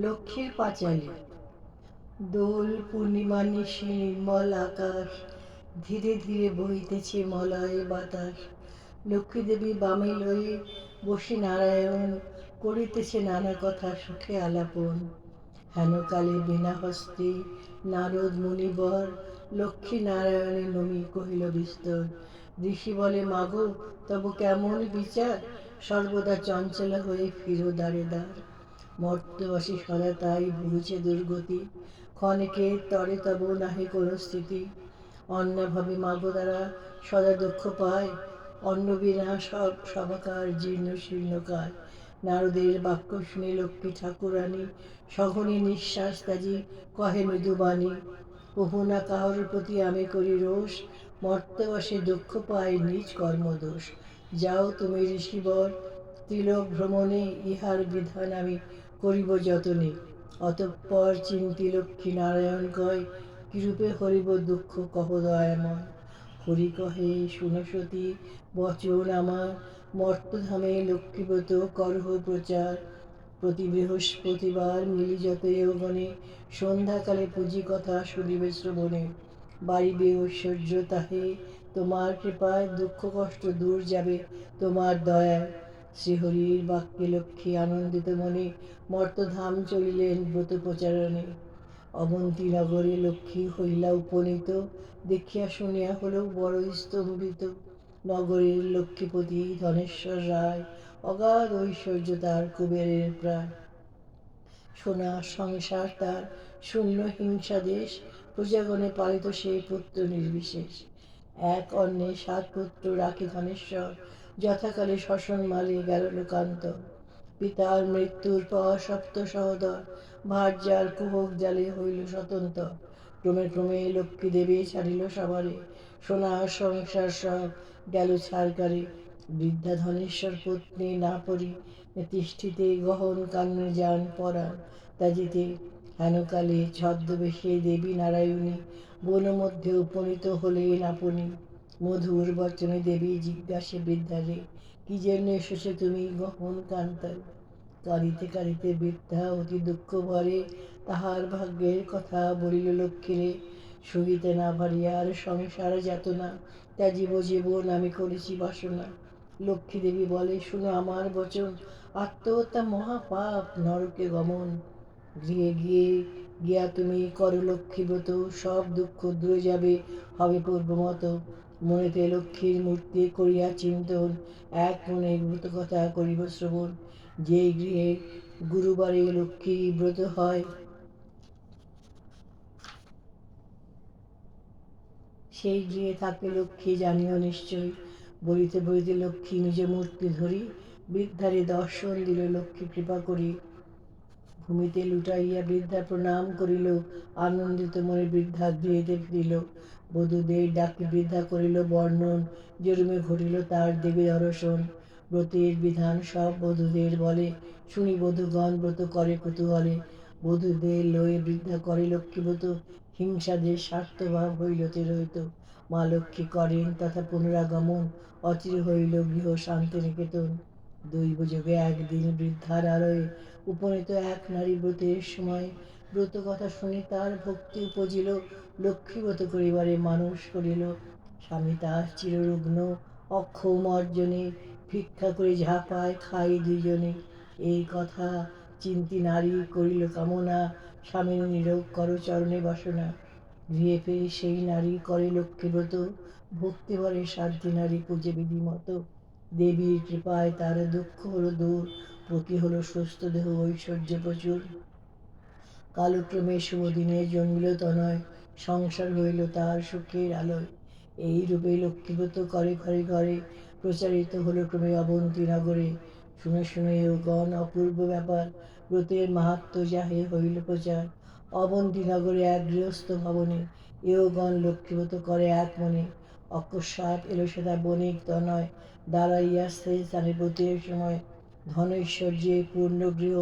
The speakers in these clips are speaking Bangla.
লক্ষ্মীর পাঁচালী। দোল পূর্ণিমা নিশি নির্মল আকাশ, ধীরে ধীরে বহিতেছে মলয় বাতাস। লক্ষ্মীদেবী বামে লয়ে বসে নারায়ণ করিতেছে নানা কথা সুখে আলাপন। হেনকালে বিনা হস্তে নারদ মুনিবর লক্ষ্মী নারায়ণের নমি কহিল বিস্তর। ঋষি বলে, মাগো তব কেমন বিচার, সর্বদা চঞ্চলা হয়ে ফিরো দ্বারে দ্বার। মর্তবাসী সদা তাই ভুগছে দুর্গতি, ক্ষণেকে তরে তব নাহি কোনো স্থিতি। অন্নভাবে মাগো দ্বারা সদা দুঃখ পায়, অন্ন বিনা সব সবাকার জীর্ণ শীর্ণকায়। নারদের বাক্য শুনে লক্ষ্মী ঠাকুরানী সঘনে নিঃশ্বাস ত্যাজি কহে মৃদুবাণী। প্রভু না কাহার প্রতি আমি করি রোষ, মর্তবাসে দুঃখ পাই নিজ কর্মদোষ। যাও তুমি ঋষিবর ত্রিলোক ভ্রমণে, ইহার বিধান আমি করিব যতনে। অতঃপর চিন্তি লক্ষ্মী নারায়ণ কয়, কিরূপে হরিব দুঃখ কহ দয়াময়। হরি কহে, শুনো সতী বচন আমার, মর্তধামে লক্ষ্মীব্রত করহ প্রচার। প্রতি বৃহস্পতিবার মিলি যত যৌবনে, সন্ধ্যাকালে পুঁজি কথা শুনিবে শ্রবণে। বাড়িবে ঐশ্বর্য তাহে তোমার কৃপায়, দুঃখ কষ্ট দূর যাবে তোমার দয়ায়। শ্রীহরির বাক্যে লক্ষ্মী আনন্দিত মনে, মর্তধাম চলিলেন ব্রত প্রচারণে। অবন্তী নগরে লক্ষ্মী হইলা উপনীত, দেখিয়া শুনিয়া হল বড় স্তম্ভিত। নগরের লক্ষ্মীপতি ধনেশ্বর রায়, অগাধ ঐশ্বর্য তার কুবেরের প্রায়। সোনা সংসার তার শূন্য হিংসা দেশ, প্রজাগণে পালিত সে পুত্র নির্বিশেষ। এক অন্নে 7 পুত্র রাখে ধনেশ্বর, যথাকালে শ্মশানমালে গেল লোকান্তর। পিতার মৃত্যুর পর সপ্ত সহোদর, ভার্যার কুহক জালে হইল স্বতন্ত্র। ক্রমে ক্রমে লক্ষ্মী দেবী ছাড়িল সবারে, সোনা সংসার সব গেল ছারকারে। বৃদ্ধা ধনেশ্বর পত্নী না পরি তিষ্ঠিতে, গহন কাননে যান পরাণ ত্যাজিতে। হেনকালে ছদ্মবেশে দেবী নারায়ণী বন মধ্যে উপনীত হলেন আপনি। মধুর বচনে দেবী জিজ্ঞাসে বৃদ্ধারে, কি জন্য এসেছ তুমি গহন কান্তায়। কাঁদিতে কাঁদিতে বৃদ্ধা অতি দুঃখ ভরে, তাহার ভাগ্যের কথা বলিল লক্ষ্মীরে। সহিতে না পারি আর সংসার যাতনা, ত্যাজিব জীবন আমি করেছি বাসনা। লক্ষ্মী দেবী বলে, শুনো আমার বচন, আত্মহত্যা মহাপাপ, নরকে গমন। গৃহে গিয়ে গিয়া তুমি করো লক্ষ্মীব্রত, সব দুঃখ দূরে যাবে হবে পূর্বমত। মনেতে লক্ষ্মীর মূর্তি করিয়া চিন্তন, এক মনে ব্রত কথা করিব শ্রবণ। যে গৃহে গুরুবারে লক্ষ্মী ব্রত হয়, সেই গৃহে থাকে লক্ষ্মী জানিও নিশ্চয়। বলিতে বলিতে লক্ষ্মী নিজ মূর্তি ধরি, বৃদ্ধারে দর্শন দিল লক্ষ্মী কৃপা করি। ভূমিতে লুটাইয়া বৃদ্ধা প্রণাম করিল, আনন্দিত মনে বৃদ্ধা গৃহেতে ফিরিল। বধূদের ডাকি বৃদ্ধা করিল বর্ণন, যেরূপে ঘটিল তার দেবী দর্শন। ব্রতের বিধান সব বধূদের বলে, শুনি বধূগণ ব্রত করে কুতূহলে। বধূদের লয়ে বৃদ্ধা করে লক্ষ্মীব্রত, হিংসাদের স্বার্থভাব হইল তিরোহিত। মা লক্ষ্মী করেন তথা পুনরাগমন, অচির হইল গৃহ শান্তি নিকেতন। দৈবযোগে একদিন বৃদ্ধার আলয়ে উপনীত এক নারী ব্রতের সময়, ব্রত কথা শুনি তার ভক্তি উপজিল, লক্ষ্মীব্রত করিবারে মানুষ করিল। স্বামী তার চিররুগ্ন অক্ষম অর্জনে, ভিক্ষা করে যাহা পায় খাই দুইজনে। এই কথা চিন্তি নারী করিল কামনা, স্বামীর নিরোগ করো চরণে বাসনা। গৃহে ফিরে সেই নারী করে লক্ষ্মীব্রত, ভক্তিভরে সাধ্যি নারী পূজে বিধিমত। দেবীর কৃপায় তার দুঃখ হল দূর, পতি হল সুস্থ, দেহ ঐশ্বর্য প্রচুর। কালক্রমে শুভদিনে জন্মিল তনয়, সংসার হইল তার সুখের আলয়। এই রূপে লক্ষ্মীব্রত করে ঘরে ঘরে, প্রচারিত হল ক্রমে অবন্তী নগরে। শুনে শুনে গণ অপূর্ব ব্যাপার, ব্রতের মাহাত্ম্য যাহে হইল প্রচার। অবন্তী নগরে এক গৃহস্থ ভবনে, এওগণ লক্ষ্মীব্রত করে এক মনে। অকস্মাৎ এলো সেটা বণিক তনয়, দাঁড়াইয়া স্থানে ব্রতের সময়। ধনৈশ্বর্যে পূর্ণ গৃহ,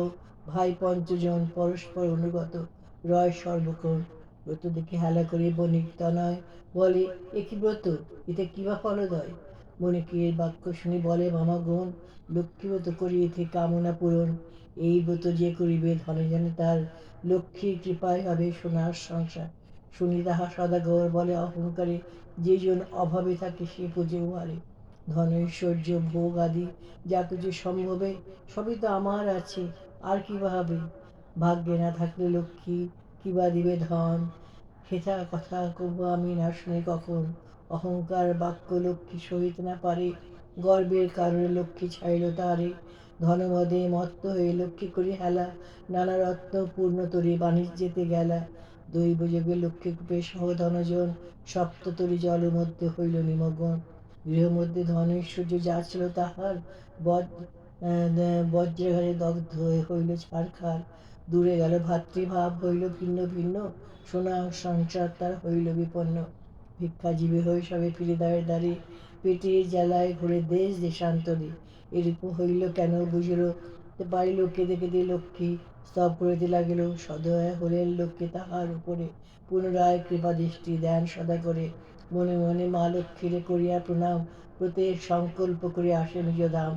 ভাই পঞ্চজন পরস্পর অনুগত, রয় সর্বক্ষণ। ব্রত দেখে হেলা করে বণিক তনয় বলে, এ কি ব্রত, এতে কি বা ফলদয়। মণিকের বাক্য শুনি বলে মামাগণ, লক্ষ্মীব্রত করিয়েছে কামনা পূরণ। এই ব্রত যে করিবে ধনে জনে তার, লক্ষ্মীর কৃপায় হবে সোনার সংসার। শুনি তাহা সদাগর বলে অহংকারে, যে জন অভাবে থাকে সে পুজো উহারে। ধন ঐশ্বর্য ভোগ আদি যা কিছু সম্ভবে সবই তো আমার আছে, আর কি বা হবে। ভাগ্যে না থাকলে লক্ষ্মী কিবা দিবে ধন, হেথা কথা কবু আমি না শুনি কখন। অহংকার বাক্য লক্ষ্মী সহিত না পারে, গর্বের কারণে লক্ষ্মী ছাড়িল তারে। ধনমদে মত্ত হয়ে লক্ষ্মী করি হেলা, নানা রত্ন পূর্ণ তরি বাণিজ্যেতে গেলা। দৈবযোগে লক্ষ্মীকূপে সহ ধনজন, সপ্ততরি জল মধ্যে হইল নিমগ্ন। গৃহমধ্যে ধন ঐশ্বর্য যা ছিল তাহার, বজ্রাঘাতে দগ্ধ হইল ছারখার। দূরে গেল ভাতৃভাব হইল ভিন্ন ভিন্ন, সোনা সংসার তার হইল বিপন্ন। ভিক্ষাজীবী হয়ে সবে ফিরে দ্বারে দ্বারে, পেটের জ্বালায় ঘুরে দেশ দেশান্তরে। এরূপ হইল কেন বুঝিল পারিল কেঁদে কেঁদে লক্ষ্মী, স্তব করিতে লাগিল সদয় হলেন লক্ষ্মী তাহার উপরে। পুনরায় কৃপা দৃষ্টি দেন সদা করে, মনে মনে মা লক্ষ্মীরে করিয়া প্রণাম, প্রত্যেক সংকল্প করে আসে নিজ ধাম।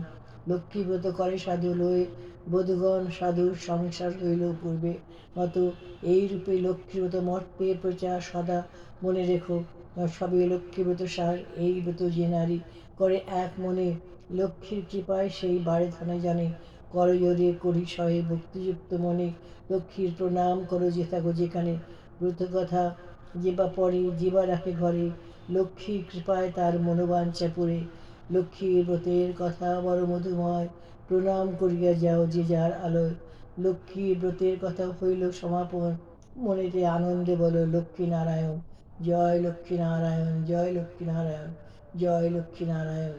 লক্ষ্মীব্রত করে সাধু লয়ে বধূগণ, সাধুর সংসার হইল পূর্বে মতো। এইরূপে লক্ষ্মীব্রত মর্তে প্রচার সদা মনে রেখো। সবে লক্ষ্মীব্রত সার, এই ব্রত যে নারী করে এক মনে, লক্ষ্মীর কৃপায় সেই বাড়ে ধনে জানে। করজোরে করি সহে ভক্তিযুক্ত মনে, লক্ষ্মীর প্রণাম করো যে থাকো যেখানে। ব্রত কথা যে বা পরে যে বা রাখে ঘরে, লক্ষ্মীর কৃপায় তার মনোবাঞ্ছা পুরে। লক্ষ্মীর ব্রতের কথা বড় মধুময়, প্রণাম করিয়া যাও যে যার আলোয়। লক্ষ্মীর ব্রতের কথা হইল সমাপন, মনেতে আনন্দে বলো লক্ষ্মী নারায়ণ। জয় লক্ষ্মী নারায়ণ, জয় লক্ষ্মী নারায়ণ, জয় লক্ষ্মী নারায়ণ।